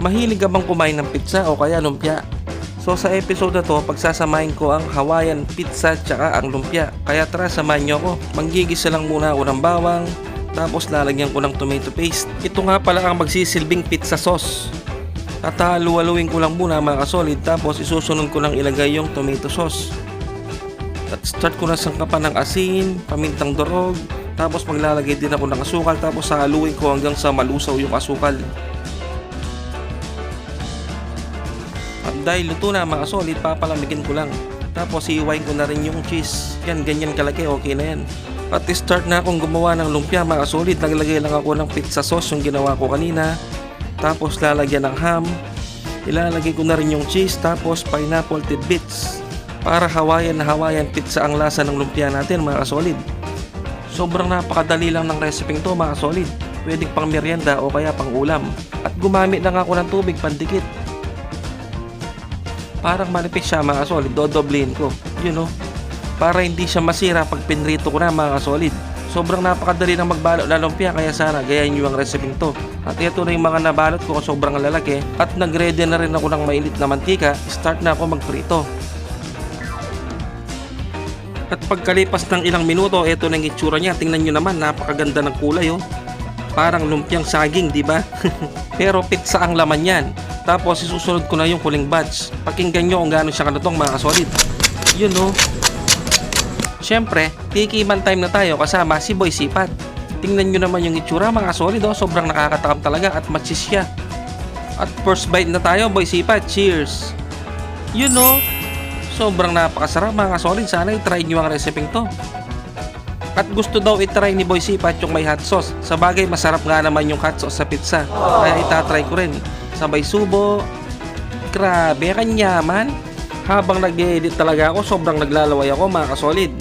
Mahilig ka bang kumain ng pizza o kaya lumpia? So sa episode na to, pagsasamahin ko ang Hawaiian pizza tsaka ang lumpia. Kaya tara, samahan nyo ako. Manggigisa lang muna ako ng bawang, tapos lalagyan ko ng tomato paste. Ito nga pala ang magsisilbing pizza sauce. At haluhaluin ko lang muna mga kasolid, tapos isusunod ko lang ilagay yung tomato sauce. At start ko na sangkapan ng asin, pamintang durog, tapos maglalagay din ako ng asukal, tapos haluin ko hanggang sa malusaw yung asukal. At dahil luto na mga solid, papalamigin ko lang. Tapos iiwain ko na rin yung cheese. Yan, ganyan kalaki, okay na yan. At start na akong gumawa ng lumpia mga solid. Naglagay lang ako ng pizza sauce yung ginawa ko kanina. Tapos lalagyan ng ham. Ilalagay ko na rin yung cheese. Tapos pineapple tidbits. Para Hawaiian na Hawaiian pizza ang lasa ng lumpia natin mga solid. Sobrang napakadali lang ng resepeng to mga solid. Pwedeng pang merienda o kaya pang ulam. At gumamit lang ako ng tubig pandikit. Parang manipis siya mga solid, dodoblihin ko. Yun o. Para hindi siya masira pag pinrito ko na mga solid. Sobrang napakadali ng magbalot na lumpia, kaya sana gayahin nyo ang resepeng to. At ito na yung mga nabalot ko, sobrang lalaki. At nagready na rin ako ng mainit na mantika. Start na ako magprito. At pagkalipas ng ilang minuto, ito na yung itsura niya. Tingnan nyo naman, napakaganda ng kulay oh. Parang lumpiang saging, di ba? Pero pizza ang laman yan. Tapos isusunod ko na yung huling batch. Pakinggan nyo kung gaano siya kalutong mga kasolid. Yun o. Siyempre, tikiman time na tayo kasama si Boy Sipat. Tingnan nyo naman yung itsura mga kasolid o. Sobrang nakakatakam talaga at matsis siya. At first bite na tayo Boy Sipat. Cheers! Yun o. Sobrang napakasarap mga kasolid. Sana i-try nyo ang resepeng to. At gusto daw i-try ni Boy Sipat yung may hot sauce. Sa bagay, masarap nga naman yung hot sauce sa pizza. Kaya itatry ko rin. Sabay subo. Grabe, kanyaman. Habang nag-edit talaga ako, sobrang naglalaway ako mga kasolid.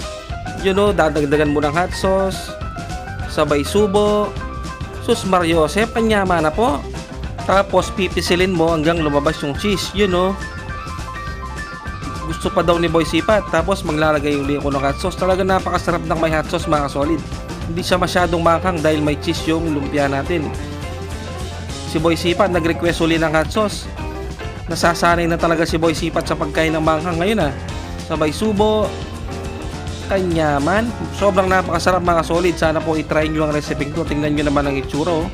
Yun o, dadagdagan mo ng hot sauce. Sabay subo. Sus Mariosep, kanyaman na po. Tapos pipisilin mo hanggang lumabas yung cheese. Yun o. Gusto pa daw ni Boy Sipat. Tapos maglalagay uli ako ng hot sauce. Talaga napakasarap ng may hot sauce mga kasolid. Hindi siya masyadong maanghang dahil may cheese yung lumpia natin. Si Boy Sipat nag-request uli ng hot sauce. Nasasanay na talaga si Boy Sipat sa pagkain ng manghang ngayon ah. Sabay subo. Kanyaman. Sobrang napakasarap mga solid. Sana po i-try nyo ang resepeng to. Tingnan nyo naman ang itsura oh.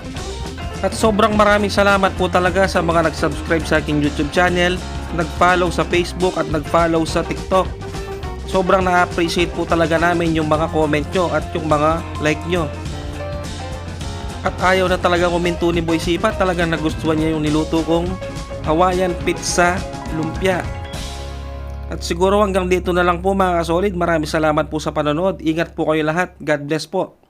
At sobrang maraming salamat po talaga sa mga nag-subscribe sa aking YouTube channel, nag-follow sa Facebook at nag-follow sa TikTok. Sobrang na-appreciate po talaga namin yung mga comment nyo at yung mga like nyo. At ayaw na talaga kuminto ni Boy Sipat. Talagang nagustuhan niya yung niluto kong Hawaiian pizza lumpia. At siguro hanggang dito na lang po mga kasolid. Maraming salamat po sa panonood. Ingat po kayo lahat. God bless po.